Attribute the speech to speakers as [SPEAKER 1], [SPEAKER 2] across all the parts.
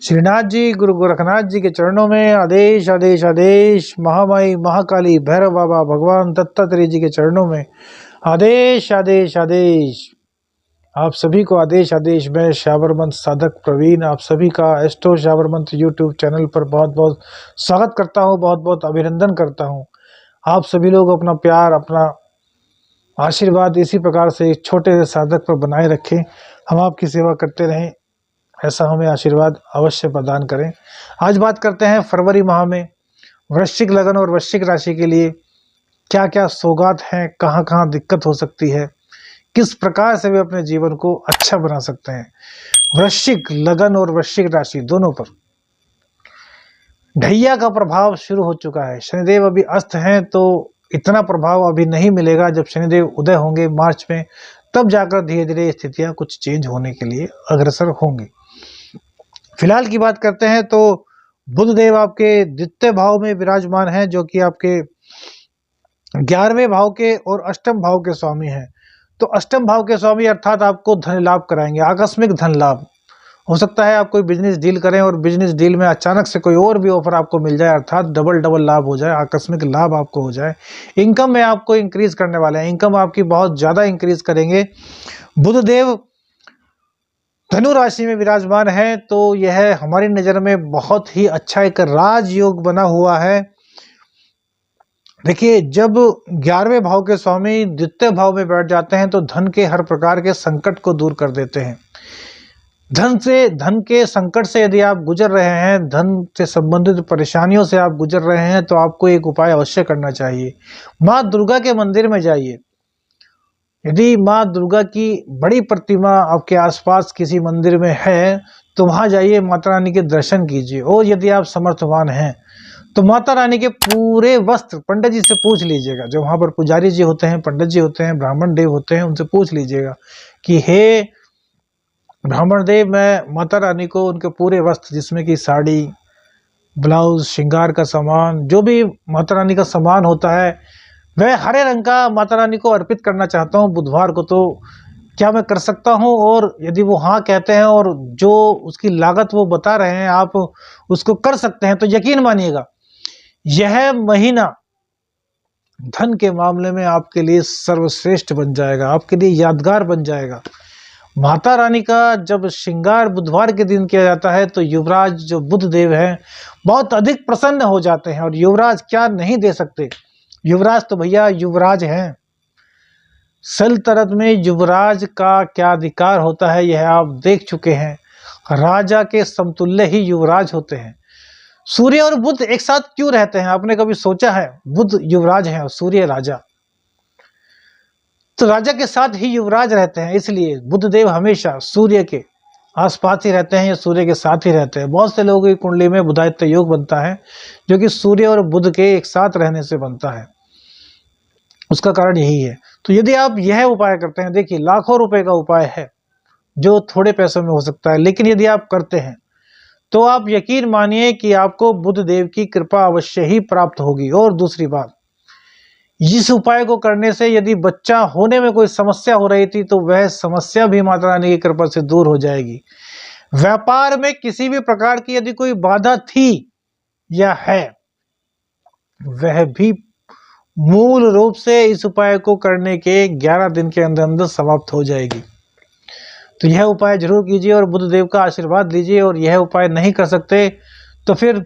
[SPEAKER 1] श्रीनाथ जी, गुरु गोरखनाथ जी के चरणों में आदेश आदेश आदेश। महामाई महाकाली भैरव बाबा भगवान दत्तात्रेय जी के चरणों में आदेश आदेश आदेश। आप सभी को आदेश आदेश। मैं शाबर मंत्र साधक प्रवीण आप सभी का एस्ट्रो शाबर मंत्र यूट्यूब चैनल पर बहुत बहुत स्वागत करता हूं, बहुत बहुत अभिनंदन करता हूं। आप सभी लोग अपना प्यार, अपना आशीर्वाद इसी प्रकार से एक छोटे से साधक पर बनाए रखें। हम आपकी सेवा करते रहें, ऐसा हमें आशीर्वाद अवश्य प्रदान करें। आज बात करते हैं फरवरी माह में वृश्चिक लगन और वृश्चिक राशि के लिए क्या क्या सौगात हैं, कहाँ कहाँ दिक्कत हो सकती है, किस प्रकार से वे अपने जीवन को अच्छा बना सकते हैं। वृश्चिक लगन और वृश्चिक राशि दोनों पर ढैया का प्रभाव शुरू हो चुका है। शनिदेव अभी अस्त हैं, तो इतना प्रभाव अभी नहीं मिलेगा। जब शनिदेव उदय होंगे मार्च में, तब जाकर धीरे धीरे स्थितियां कुछ चेंज होने के लिए अग्रसर होंगी। फिलहाल की बात करते हैं तो बुध देव आपके द्वितीय भाव में विराजमान हैं, जो कि आपके 11वें भाव के और अष्टम भाव के स्वामी हैं। तो अष्टम भाव के स्वामी अर्थात आपको धन लाभ कराएंगे, आकस्मिक धन लाभ। हो सकता है आप कोई बिजनेस डील करें और बिजनेस डील में अचानक से कोई और भी ऑफर आपको मिल जाए, अर्थात डबल डबल लाभ हो जाए, आकस्मिक लाभ आपको हो जाए। इनकम में आपको इंक्रीज करने वाले हैं, इनकम आपकी बहुत ज़्यादा इंक्रीज करेंगे। बुध देव धनु राशि में विराजमान है, तो यह हमारी नज़र में बहुत ही अच्छा एक राजयोग बना हुआ है। देखिए, जब 11वें भाव के स्वामी द्वितीय भाव में बैठ जाते हैं तो धन के हर प्रकार के संकट को दूर कर देते हैं। धन के संकट से यदि आप गुजर रहे हैं, धन से संबंधित परेशानियों से आप गुजर रहे हैं, तो आपको एक उपाय अवश्य करना चाहिए। माँ दुर्गा के मंदिर में जाइए। यदि माँ दुर्गा की बड़ी प्रतिमा आपके आसपास किसी मंदिर में है, तो वहाँ जाइए, माता रानी के दर्शन कीजिए। और यदि आप समर्थवान हैं तो माता रानी के पूरे वस्त्र पंडित जी से पूछ लीजिएगा। जो वहाँ पर पुजारी जी होते हैं, पंडित जी होते हैं, ब्राह्मण देव होते हैं, उनसे पूछ लीजिएगा कि हे ब्राह्मण देव, मैं माता रानी को उनके पूरे वस्त्र, जिसमें कि साड़ी, ब्लाउज, श्रृंगार का सामान, जो भी माता रानी का सामान होता है, वह हरे रंग का माता रानी को अर्पित करना चाहता हूँ बुधवार को। तो क्या मैं कर सकता हूँ? और यदि वो हाँ कहते हैं और जो उसकी लागत वो बता रहे हैं आप उसको कर सकते हैं, तो यकीन मानिएगा यह महीना धन के मामले में आपके लिए सर्वश्रेष्ठ बन जाएगा, आपके लिए यादगार बन जाएगा। माता रानी का जब श्रृंगार बुधवार के दिन किया जाता है, तो युवराज जो बुध देव हैं बहुत अधिक प्रसन्न हो जाते हैं। और युवराज क्या नहीं दे सकते? युवराज तो भैया युवराज हैं। सल्तनत में युवराज का क्या अधिकार होता है, यह आप देख चुके हैं। राजा के समतुल्य ही युवराज होते हैं। सूर्य और बुध एक साथ क्यों रहते हैं, आपने कभी सोचा है? बुध युवराज है और सूर्य राजा, तो राजा के साथ ही युवराज रहते हैं, इसलिए बुध देव हमेशा सूर्य के आसपास ही रहते हैं या सूर्य के साथ ही रहते हैं। बहुत से लोगों की कुंडली में बुधादित्य योग बनता है, जो कि सूर्य और बुध के एक साथ रहने से बनता है। उसका कारण यही है। तो यदि आप यह उपाय करते हैं, देखिए लाखों रुपए का उपाय है जो थोड़े पैसों में हो सकता है, लेकिन यदि आप करते हैं तो आप यकीन मानिए कि आपको बुध देव की कृपा अवश्य ही प्राप्त होगी। और दूसरी बात, इस उपाय को करने से यदि बच्चा होने में कोई समस्या हो रही थी, तो वह समस्या भी माता रानी की कृपा से दूर हो जाएगी। व्यापार में किसी भी प्रकार की यदि कोई बाधा थी या है, वह भी मूल रूप से इस उपाय को करने के 11 दिन के अंदर अंदर समाप्त हो जाएगी। तो यह उपाय जरूर कीजिए और बुध देव का आशीर्वाद लीजिए। और यह उपाय नहीं कर सकते तो फिर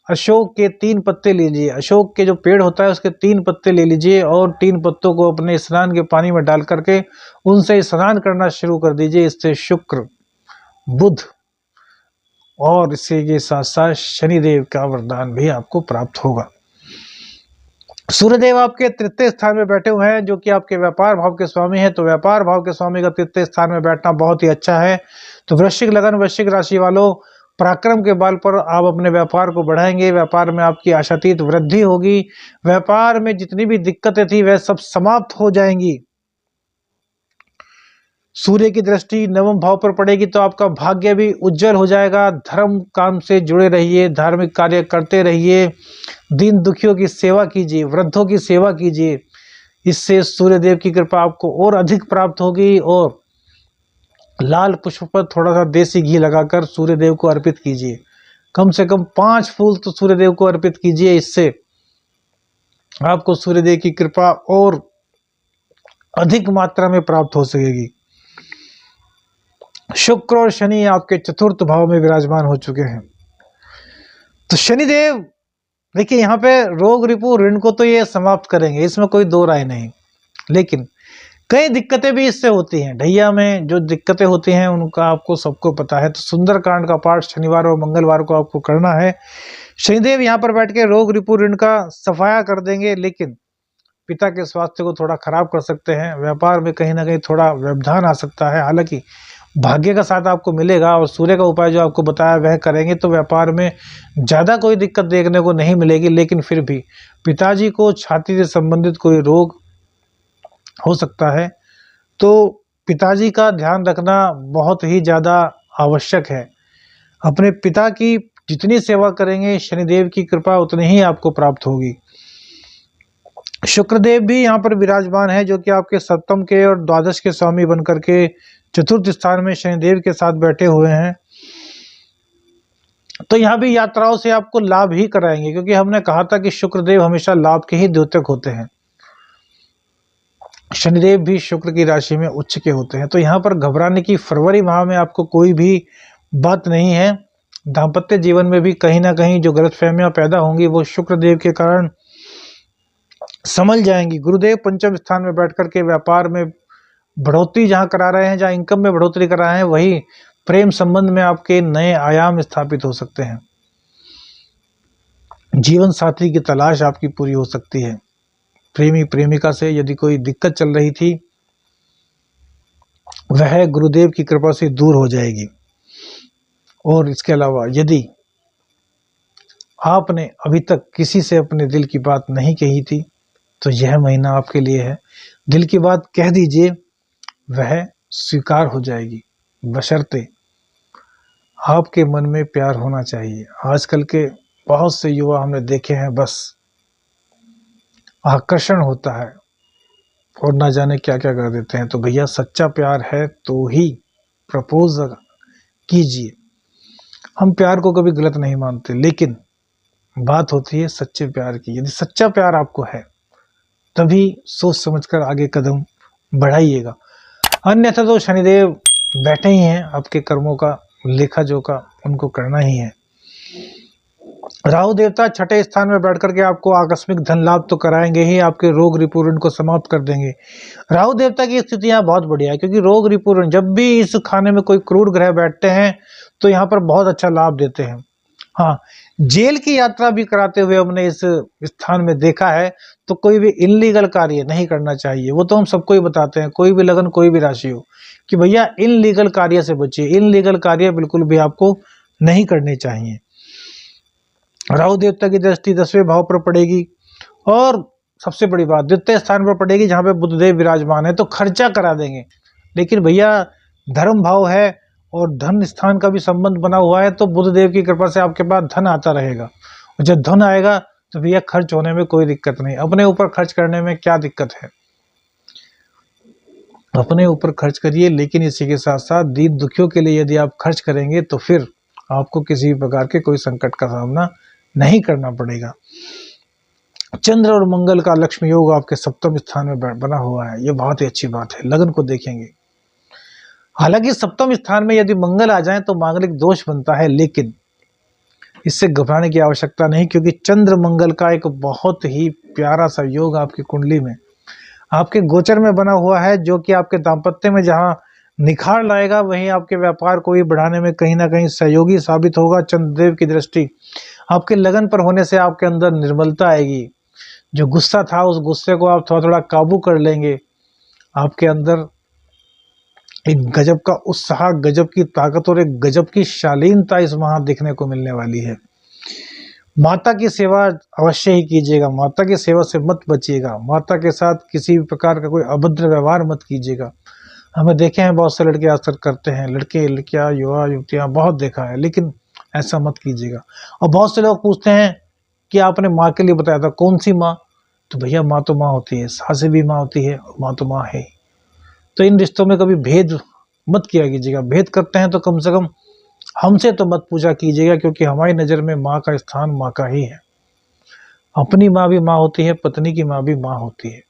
[SPEAKER 1] अशोक के 3 पत्ते लीजिए। अशोक के जो पेड़ होता है उसके 3 पत्ते ले लीजिए और 3 पत्तों को अपने स्नान के पानी में डाल करके उनसे स्नान करना शुरू कर दीजिए। इससे शुक्र, बुध और इसी के साथ साथ शनिदेव का वरदान भी आपको प्राप्त होगा। सूर्यदेव आपके तृतीय स्थान में बैठे हुए हैं, जो कि आपके व्यापार भाव के स्वामी हैं। तो व्यापार भाव के स्वामी का तृतीय स्थान में बैठना बहुत ही अच्छा है। तो वृश्चिक लगन वृश्चिक राशि वालों, पराक्रम के बल पर आप अपने व्यापार को बढ़ाएंगे। व्यापार में आपकी आशातीत वृद्धि होगी। व्यापार में जितनी भी दिक्कतें थी वह सब समाप्त हो जाएंगी। सूर्य की दृष्टि नवम भाव पर पड़ेगी, तो आपका भाग्य भी उज्जवल हो जाएगा। धर्म काम से जुड़े रहिए, धार्मिक कार्य करते रहिए, दीन दुखियों की सेवा कीजिए, वृद्धों की सेवा कीजिए। इससे सूर्यदेव की कृपा आपको और अधिक प्राप्त होगी और लाल पुष्प पर थोड़ा सा देसी घी लगाकर सूर्य देव को अर्पित कीजिए। कम से कम 5 फूल तो सूर्य देव को अर्पित कीजिए। इससे आपको सूर्य देव की कृपा और अधिक मात्रा में प्राप्त हो सकेगी। शुक्र और शनि आपके चतुर्थ भाव में विराजमान हो चुके हैं। तो शनिदेव देखिए यहाँ पे रोग रिपु ऋण को तो ये समाप्त करेंगे, इसमें कोई दो राय नहीं। लेकिन कई दिक्कतें भी इससे होती हैं। ढैया में जो दिक्कतें होती हैं उनका आपको सबको पता है। तो सुंदरकांड का पाठ शनिवार और मंगलवार को आपको करना है। शनिदेव यहाँ पर बैठ के रोग रिपु ऋण का सफाया कर देंगे, लेकिन पिता के स्वास्थ्य को थोड़ा खराब कर सकते हैं। व्यापार में कहीं ना कहीं थोड़ा व्यवधान आ सकता है। हालांकि भाग्य का साथ आपको मिलेगा और सूर्य का उपाय जो आपको बताया वह करेंगे तो व्यापार में ज़्यादा कोई दिक्कत देखने को नहीं मिलेगी। लेकिन फिर भी पिताजी को छाती से संबंधित कोई रोग हो सकता है, तो पिताजी का ध्यान रखना बहुत ही ज़्यादा आवश्यक है। अपने पिता की जितनी सेवा करेंगे शनिदेव की कृपा उतनी ही आपको प्राप्त होगी। शुक्रदेव भी यहाँ पर विराजमान है, जो कि आपके सप्तम के और द्वादश के स्वामी बनकर के चतुर्थ स्थान में शनिदेव के साथ बैठे हुए हैं। तो यहाँ भी यात्राओं से आपको लाभ ही कराएंगे, क्योंकि हमने कहा था कि शुक्रदेव हमेशा लाभ के ही द्योतक होते हैं। शनिदेव भी शुक्र की राशि में उच्च के होते हैं। तो यहाँ पर घबराने की फरवरी माह में आपको कोई भी बात नहीं है। दाम्पत्य जीवन में भी कहीं ना कहीं जो गलतफहमियां पैदा होंगी वो शुक्रदेव के कारण समझ जाएंगी। गुरुदेव पंचम स्थान में बैठकर के व्यापार में बढ़ोतरी जहां करा रहे हैं, जहां इनकम में बढ़ोतरी करा रहे हैं, वही प्रेम संबंध में आपके नए आयाम स्थापित हो सकते हैं। जीवन साथी की तलाश आपकी पूरी हो सकती है। प्रेमी प्रेमिका से यदि कोई दिक्कत चल रही थी वह गुरुदेव की कृपा से दूर हो जाएगी। और इसके अलावा यदि आपने अभी तक किसी से अपने दिल की बात नहीं कही थी तो यह महीना आपके लिए है। दिल की बात कह दीजिए, वह स्वीकार हो जाएगी, बशर्ते आपके मन में प्यार होना चाहिए। आजकल के बहुत से युवा हमने देखे हैं, बस आकर्षण होता है और ना जाने क्या क्या कर देते हैं। तो भैया सच्चा प्यार है तो ही प्रपोज कीजिए। हम प्यार को कभी गलत नहीं मानते, लेकिन बात होती है सच्चे प्यार की। यदि सच्चा प्यार आपको है तभी सोच समझकर आगे कदम बढ़ाइएगा, अन्यथा तो शनिदेव बैठे ही हैं, आपके कर्मों का लेखा जोखा उनको करना ही है। राहु देवता छठे स्थान में बैठकर के आपको आकस्मिक धन लाभ तो कराएंगे ही, आपके रोग रिपुरण को समाप्त कर देंगे। राहु देवता की स्थिति यहाँ बहुत बढ़िया है, क्योंकि रोग रिपुरण जब भी इस खाने में कोई क्रूर ग्रह बैठते हैं तो यहाँ पर बहुत अच्छा लाभ देते हैं। हाँ, जेल की यात्रा भी कराते हुए हमने इस स्थान में देखा है। तो कोई भी इनलीगल कार्य नहीं करना चाहिए। वो तो हम सबको ही बताते हैं, कोई भी लगन कोई भी राशि हो, कि भैया इनलीगल कार्य से बचिए। इनलीगल कार्य बिल्कुल भी आपको नहीं करने चाहिए। राहु देवता की दृष्टि 10वें भाव पर पड़ेगी और सबसे बड़ी बात द्वितीय स्थान पर पड़ेगी, जहाँ पे बुधदेव विराजमान है। तो खर्चा करा देंगे, लेकिन भैया धर्म भाव है और धन स्थान का भी संबंध बना हुआ है, तो बुधदेव की कृपा से आपके पास धन आता रहेगा। और जब धन आएगा तो भैया खर्च होने में कोई दिक्कत नहीं। अपने ऊपर खर्च करने में क्या दिक्कत है, अपने ऊपर खर्च करिए, लेकिन इसी के साथ साथ दीन दुखियों के लिए यदि आप खर्च करेंगे तो फिर आपको किसी भी प्रकार के कोई संकट का सामना नहीं करना पड़ेगा। चंद्र और मंगल का लक्ष्मी योग आपके सप्तम स्थान में बना हुआ है, ये बहुत ही अच्छी बात है। लगन को देखेंगे, हालांकि सप्तम स्थान में यदि मंगल आ जाए तो मांगलिक दोष बनता है, लेकिन इससे घबराने की आवश्यकता नहीं, क्योंकि चंद्र मंगल का एक बहुत ही प्यारा सा योग आपकी कुंडली में आपके गोचर में बना हुआ है, जो कि आपके दाम्पत्य में जहां निखार लाएगा वहीं आपके व्यापार को भी बढ़ाने में कहीं ना कहीं सहयोगी साबित होगा। चंद्रदेव की दृष्टि आपके लगन पर होने से आपके अंदर निर्मलता आएगी। जो गुस्सा था उस गुस्से को आप थोड़ा थोड़ा काबू कर लेंगे। आपके अंदर एक गजब का उत्साह, गजब की ताकत और एक गजब की शालीनता इस माह देखने को मिलने वाली है। माता की सेवा अवश्य ही कीजिएगा, माता की सेवा से मत बचिएगा। माता के साथ किसी भी प्रकार का कोई अभद्र व्यवहार मत कीजिएगा। हमें देखे हैं बहुत से लड़के अक्सर करते हैं, लड़के लड़कियां युवा युवतियां बहुत देखा है, लेकिन ऐसा मत कीजिएगा। और बहुत से लोग पूछते हैं कि आपने माँ के लिए बताया था, कौन सी माँ? तो भैया माँ तो माँ होती है, सास भी माँ होती है और माँ तो माँ है। तो इन रिश्तों में कभी भेद मत किया कीजिएगा। भेद करते हैं तो कम से कम हमसे तो मत पूछा कीजिएगा, क्योंकि हमारी नज़र में माँ का स्थान माँ का ही है। अपनी माँ भी माँ होती है, पत्नी की माँ भी माँ होती है।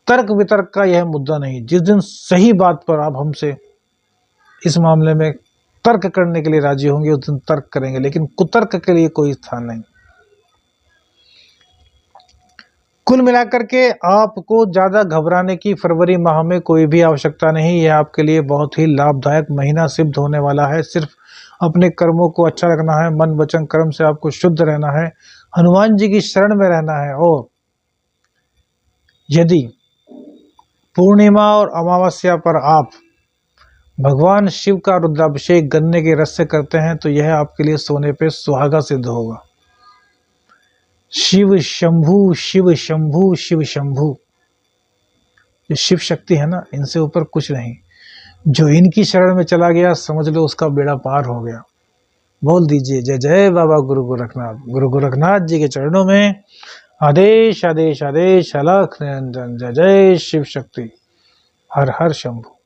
[SPEAKER 1] तर्क वितर्क का यह मुद्दा नहीं। जिस दिन सही बात पर आप हमसे इस मामले में तर्क करने के लिए राजी होंगे, उस दिन तर्क करेंगे, लेकिन कुतर्क के लिए कोई स्थान नहीं। कुल मिलाकर के आपको ज़्यादा घबराने की फरवरी माह में कोई भी आवश्यकता नहीं। यह आपके लिए बहुत ही लाभदायक महीना सिद्ध होने वाला है। सिर्फ अपने कर्मों को अच्छा रखना है, मन वचन कर्म से आपको शुद्ध रहना है, हनुमान जी की शरण में रहना है। और यदि पूर्णिमा और अमावस्या पर आप भगवान शिव का रुद्राभिषेक गन्ने के रस से करते हैं तो यह आपके लिए सोने पे सुहागा सिद्ध होगा। शिव शंभु शिव शंभु शिव शंभु, जो शिव शक्ति है ना, इनसे ऊपर कुछ नहीं। जो इनकी शरण में चला गया समझ लो उसका बेड़ा पार हो गया। बोल दीजिए जय जय बाबा गुरु गोरखनाथ। गुरु गोरखनाथ जी के चरणों में आदेश आदेश आदेश, अलख निरंजन। जय जय शिव शक्ति। हर हर शंभु।